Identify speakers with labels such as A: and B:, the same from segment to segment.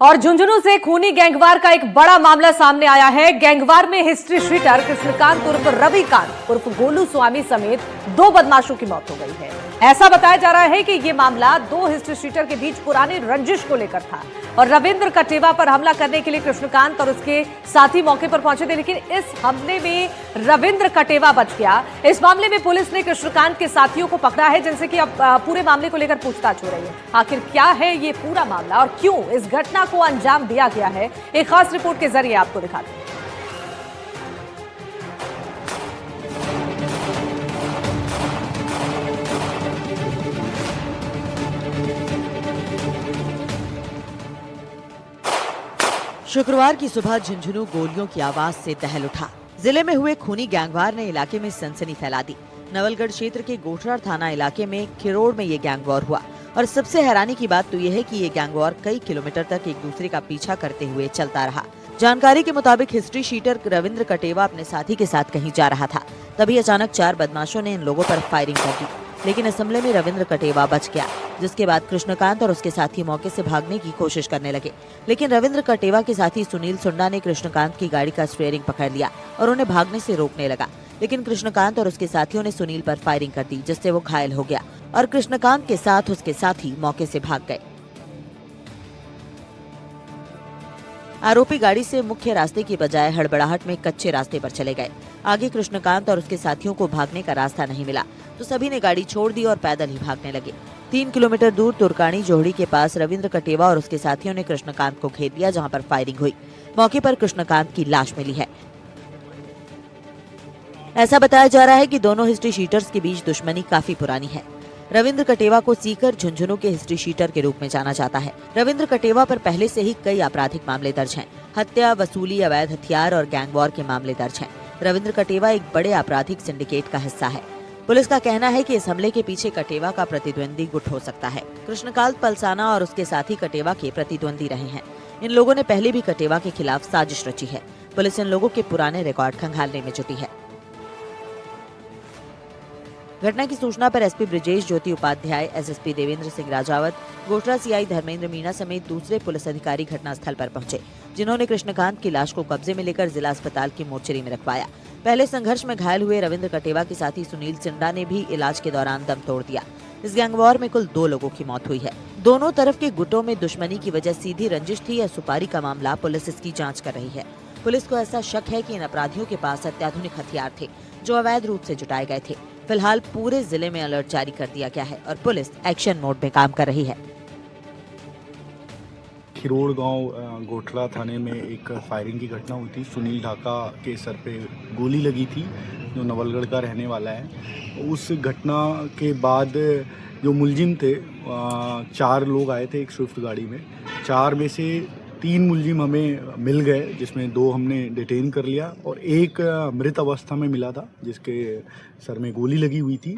A: और झुंझुनू से खूनी गैंगवार का एक बड़ा मामला सामने आया है। गैंगवार में हिस्ट्री शीटर कृष्णकांत उर्फ रविकांत उर्फ गोलू स्वामी समेत 2 बदमाशों की मौत हो गई है। ऐसा बताया जा रहा है कि यह मामला 2 हिस्ट्री शीटर के बीच पुरानी रंजिश को लेकर था और रविंद्र कटेवा पर हमला करने के लिए कृष्णकांत और उसके साथी मौके पर पहुंचे थे, लेकिन इस हमले में रविंद्र कटेवा बच गया। इस मामले में पुलिस ने कृष्णकांत के साथियों को पकड़ा है, जिनसे कि अब पूरे मामले को लेकर पूछताछ हो रही है। आखिर क्या है ये पूरा मामला और क्यों इस घटना को अंजाम दिया गया है, एक खास रिपोर्ट के जरिए आपको दिखाते हैं।
B: शुक्रवार की सुबह झुंझुनू गोलियों की आवाज से दहल उठा। जिले में हुए खूनी गैंगवार ने इलाके में सनसनी फैला दी। नवलगढ़ क्षेत्र के गोठरा थाना इलाके में खिरोड़ में ये गैंगवार हुआ और सबसे हैरानी की बात तो यह है कि ये गैंगवार कई किलोमीटर तक एक दूसरे का पीछा करते हुए चलता रहा। जानकारी के मुताबिक हिस्ट्री शीटर रविंद्र कटेवा अपने साथी के साथ कहीं जा रहा था, तभी अचानक 4 बदमाशों ने इन लोगों पर फायरिंग कर दी, लेकिन इस हमले में रविंद्र कटेवा बच गया, जिसके बाद कृष्णकांत और उसके साथी मौके से भागने की कोशिश करने लगे। लेकिन रविंद्र कटेवा के साथी सुनील सुंडा ने कृष्णकांत की गाड़ी का स्टीयरिंग पकड़ लिया और उन्हें भागने से रोकने लगा, लेकिन कृष्णकांत और उसके साथियों ने सुनील पर फायरिंग कर दी, जिससे वो घायल हो गया और कृष्णकांत के साथ उसके साथी मौके से भाग गए। आरोपी गाड़ी से मुख्य रास्ते की बजाय हड़बड़ाहट में कच्चे रास्ते पर चले गए। आगे कृष्णकांत और उसके साथियों को भागने का रास्ता नहीं मिला, तो सभी ने गाड़ी छोड़ दी और पैदल ही भागने लगे। 3 किलोमीटर दूर तुर्कानी जोहड़ी के पास रविंद्र कटेवा और उसके साथियों ने कृष्णकांत को घेर लिया, जहां पर फायरिंग हुई। मौके पर कृष्णकांत की लाश मिली है। ऐसा बताया जा रहा है कि दोनों हिस्ट्री शीटर्स के बीच दुश्मनी काफी पुरानी है। रविंद्र कटेवा को सीकर झुंझुनू के हिस्ट्री शीटर के रूप में जाना जाता है। रविंद्र कटेवा पर पहले से ही कई आपराधिक मामले दर्ज हैं। हत्या, वसूली, अवैध हथियार और गैंगवॉर के मामले दर्ज हैं। रविंद्र कटेवा एक बड़े आपराधिक सिंडिकेट का हिस्सा है। पुलिस का कहना है कि इस हमले के पीछे कटेवा का प्रतिद्वंदी गुट हो सकता है। कृष्णकांत पलसाना और उसके साथी कटेवा के प्रतिद्वंदी रहे हैं। इन लोगों ने पहले भी कटेवा के खिलाफ साजिश रची है। पुलिस इन लोगों के पुराने रिकॉर्ड खंगालने में जुटी है। घटना की सूचना पर एसपी ब्रिजेश ज्योति उपाध्याय, एसएसपी देवेंद्र सिंह राजावत, गोठरा सीआई धर्मेंद्र मीणा समेत दूसरे पुलिस अधिकारी घटनास्थल पर पहुंचे, जिन्होंने कृष्णकांत की लाश को कब्जे में लेकर जिला अस्पताल की मोर्चरी में रखवाया। पहले संघर्ष में घायल हुए रविंद्र कटेवा के साथी सुनील सिंडा ने भी इलाज के दौरान दम तोड़ दिया। इस गैंगवॉर में कुल 2 लोगों की मौत हुई है। दोनों तरफ के गुटों में दुश्मनी की वजह सीधी रंजिश थी या सुपारी का मामला, पुलिस इसकी जाँच कर रही है। पुलिस को ऐसा शक है कि इन अपराधियों के पास अत्याधुनिक हथियार थे, जो अवैध रूप से जुटाए गए थे। फिलहाल पूरे जिले में अलर्ट जारी कर दिया गया है और पुलिस एक्शन मोड में काम कर रही है।
C: खिरोड़ गांव गोठरा थाने में एक फायरिंग की घटना हुई थी। सुनील ढाका के सर पे गोली लगी थी, जो नवलगढ़ का रहने वाला है। उस घटना के बाद जो मुलजिम थे, 4 लोग आए थे एक स्विफ्ट गाड़ी में। 4 में से 3 मुलजिम हमें मिल गए, जिसमें 2 हमने डिटेन कर लिया और एक मृत अवस्था में मिला था, जिसके सर में गोली लगी हुई थी।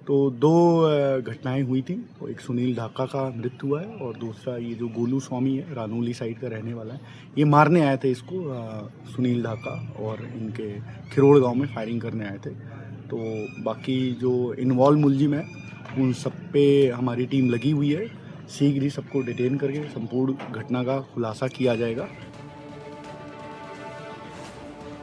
C: तो 2 घटनाएं हुई थी। तो एक सुनील ढाका का मृत्यु हुआ है और दूसरा ये जो गोलू स्वामी है, रानोली साइड का रहने वाला है, ये मारने आए थे इसको, सुनील ढाका, और इनके खिरोड़ गांव में फायरिंग करने आए थे। तो बाकी जो इन्वॉल्व मुलजिम है, उन सब पे हमारी टीम लगी हुई है। शीघ्र ही सबको डिटेन करके संपूर्ण घटना का खुलासा किया जाएगा।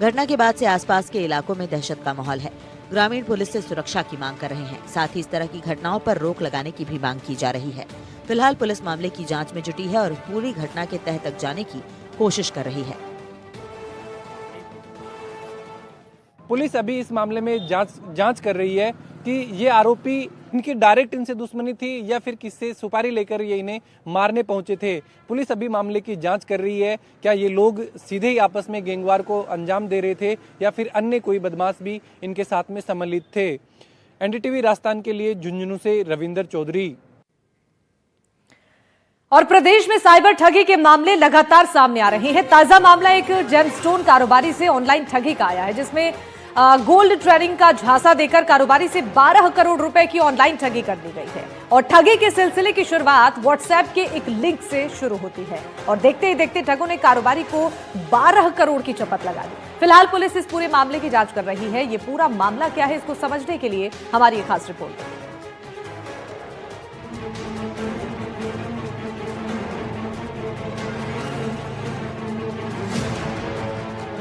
B: घटना के बाद से आसपास के इलाकों में दहशत का माहौल है। ग्रामीण पुलिस से सुरक्षा की मांग कर रहे हैं। साथ ही इस तरह की घटनाओं पर रोक लगाने की भी मांग की जा रही है। फिलहाल पुलिस मामले की जांच में जुटी है और पूरी घटना के तह तक जाने की कोशिश कर रही है।
D: पुलिस अभी इस मामले में जांच कर रही है कि ये आरोपी, इनकी डायरेक्ट इनसे दुश्मनी थी या फिर किससे सुपारी लेकर ये इन्हें मारने पहुंचे थे। पुलिस अभी मामले की जांच कर रही है। क्या ये लोग सीधे ही आपस में गैंगवार को अंजाम दे रहे थे या फिर अन्य कोई बदमाश भी इनके साथ में सम्मिलित थे। एनडीटीवी राजस्थान के लिए झुंझुनू से रविंदर चौधरी।
A: और प्रदेश में साइबर ठगी के मामले लगातार सामने आ रहे हैं। ताजा मामला एक जेमस्टोन कारोबारी से ऑनलाइन ठगी का आया है, जिसमें गोल्ड ट्रेडिंग का झांसा देकर कारोबारी से 12 करोड़ रुपए की ऑनलाइन ठगी कर दी गई है। और ठगी के सिलसिले की शुरुआत व्हाट्सएप के एक लिंक से शुरू होती है और देखते ही देखते ठगों ने कारोबारी को 12 करोड़ की चपत लगा दी। फिलहाल पुलिस इस पूरे मामले की जांच कर रही है। ये पूरा मामला क्या है, इसको समझने के लिए हमारी एक खास रिपोर्ट।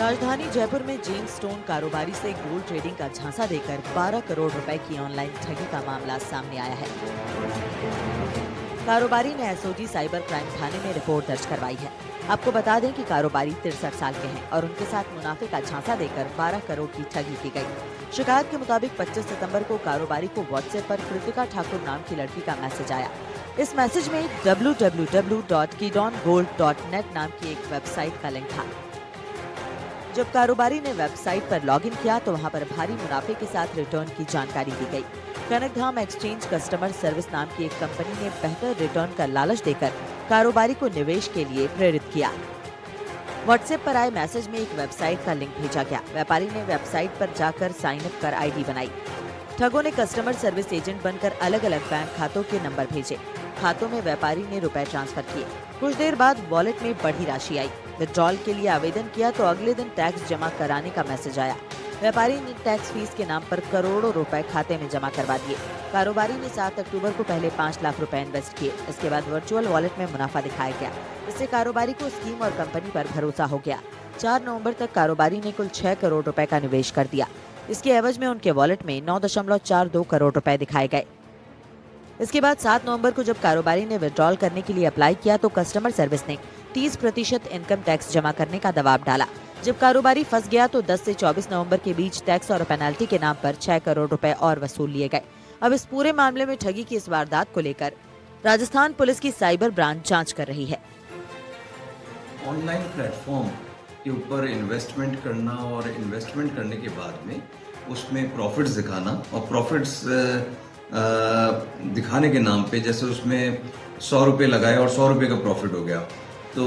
B: राजधानी जयपुर में जेम्स स्टोन कारोबारी से गोल्ड ट्रेडिंग का झांसा देकर 12 करोड़ रुपए की ऑनलाइन ठगी का मामला सामने आया है। कारोबारी ने एसओजी साइबर क्राइम थाने में रिपोर्ट दर्ज करवाई है। आपको बता दें कि कारोबारी 63 साल के हैं और उनके साथ मुनाफे का झांसा देकर 12 करोड़ की ठगी की गई। शिकायत के मुताबिक 25 सितंबर को कारोबारी को व्हाट्सएप पर कृतिका ठाकुर नाम की लड़की का मैसेज आया। इस मैसेज में www.kidongold.net नाम की एक वेबसाइट का लिंक था। जब कारोबारी ने वेबसाइट पर लॉगिन किया तो वहां पर भारी मुनाफे के साथ रिटर्न की जानकारी दी गई। कनकधाम एक्सचेंज कस्टमर सर्विस नाम की एक कंपनी ने बेहतर रिटर्न का लालच देकर कारोबारी को निवेश के लिए प्रेरित किया। व्हाट्सएप पर आए मैसेज में एक वेबसाइट का लिंक भेजा गया। व्यापारी ने वेबसाइट पर जाकर साइन अप कर आईडी बनाई। ठगों ने कस्टमर सर्विस एजेंट बनकर अलग अलग बैंक खातों के नंबर भेजे। खातों में व्यापारी ने रुपए ट्रांसफर किए। कुछ देर बाद वॉलेट में बड़ी राशि आई। विड्रॉल के लिए आवेदन किया तो अगले दिन टैक्स जमा कराने का मैसेज आया। व्यापारी ने टैक्स फीस के नाम पर करोड़ों रुपए खाते में जमा करवा दिए। कारोबारी ने 7 अक्टूबर को पहले 5 लाख रुपए इन्वेस्ट किए। इसके बाद वर्चुअल वॉलेट में मुनाफा दिखाया गया। इससे कारोबारी को स्कीम और कंपनी पर भरोसा हो गया। 4 नवंबर तक कारोबारी ने कुल 6 करोड़ रुपए का निवेश कर दिया। इसके एवज में उनके वॉलेट में 9.42 करोड़ रुपए दिखाए गए। इसके बाद 7 नवंबर को जब कारोबारी ने विड्रॉल करने के लिए अप्लाई किया तो कस्टमर सर्विस ने 30% इनकम टैक्स जमा करने का दबाव डाला। जब कारोबारी फंस गया तो 10 से 24 नवंबर के बीच टैक्स और पेनल्टी के नाम पर 6 करोड़ रुपए और वसूल लिए गए। अब इस पूरे मामले में ठगी की इस वारदात को लेकर राजस्थान पुलिस की साइबर ब्रांच जांच कर रही है।
E: ऑनलाइन प्लेटफॉर्म के ऊपर इन्वेस्टमेंट करना और इन्वेस्टमेंट करने के बाद में उसमें प्रॉफिट्स दिखाना और प्रॉफिट्स दिखाने के नाम पे, जैसे उसमें 100 रुपये लगाए और 100 रुपये का प्रॉफिट हो गया, तो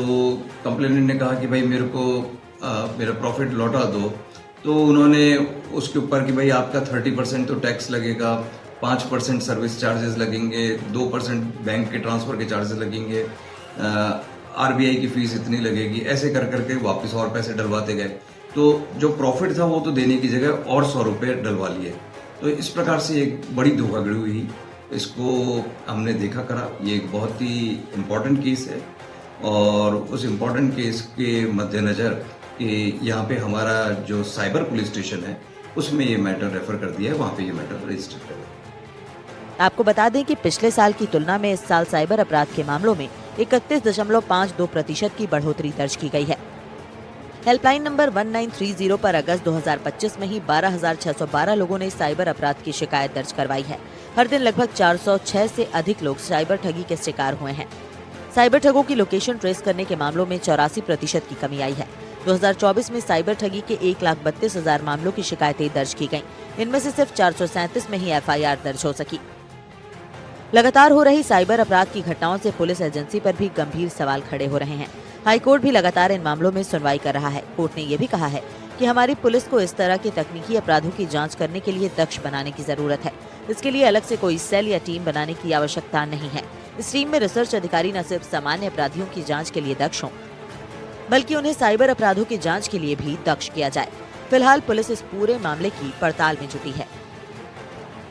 E: कंप्लेनेंट ने कहा कि भाई मेरे को मेरा प्रॉफिट लौटा दो। तो उन्होंने उसके ऊपर कि भाई आपका 30% तो टैक्स लगेगा, 5% सर्विस चार्जेस लगेंगे, 2% बैंक के ट्रांसफ़र के चार्जेस लगेंगे, आरबीआई की फीस इतनी लगेगी, ऐसे कर करके वापस और पैसे डलवाते गए। तो जो प्रॉफिट था वो तो देने की जगह और 100 रुपये डलवा लिए। तो इस प्रकार से एक बड़ी धोखाधड़ी हुई। इसको हमने देखा करा। ये एक बहुत ही इम्पोर्टेंट केस है और उस इम्पोर्टेंट केस के मद्देनज़र कि यहाँ पे हमारा जो साइबर पुलिस स्टेशन है उसमें ये मैटर रेफर कर दिया है, वहाँ पे ये मैटर रजिस्टर कर दिया।
B: आपको बता दें कि पिछले साल की तुलना में इस साल साइबर अपराध के मामलों में 31.52% की बढ़ोतरी दर्ज की गई है। हेल्पलाइन नंबर 1930 पर अगस्त 2025 में ही 12,612 लोगों ने साइबर अपराध की शिकायत दर्ज करवाई है। हर दिन लगभग 406 से अधिक लोग साइबर ठगी के शिकार हुए हैं। साइबर ठगों की लोकेशन ट्रेस करने के मामलों में 84% की कमी आई है। 2024 में साइबर ठगी के 1,32,000 मामलों की शिकायतें दर्ज की गईं। इनमें से सिर्फ 437 में ही एफआईआर दर्ज हो सकी। लगातार हो रही साइबर अपराध की घटनाओं से पुलिस एजेंसी पर भी गंभीर सवाल खड़े हो रहे हैं। हाईकोर्ट भी लगातार इन मामलों में सुनवाई कर रहा है। कोर्ट ने ये भी कहा है कि हमारी पुलिस को इस तरह के तकनीकी अपराधों की जांच करने के लिए दक्ष बनाने की जरूरत है। इसके लिए अलग से कोई सेल या टीम बनाने की आवश्यकता नहीं है। इस टीम में रिसर्च अधिकारी न सिर्फ सामान्य अपराधियों की जांच के लिए दक्ष हों, बल्कि उन्हें साइबर अपराधों की जांच के लिए भी दक्ष किया जाए। फिलहाल पुलिस इस पूरे मामले की पड़ताल में जुटी है।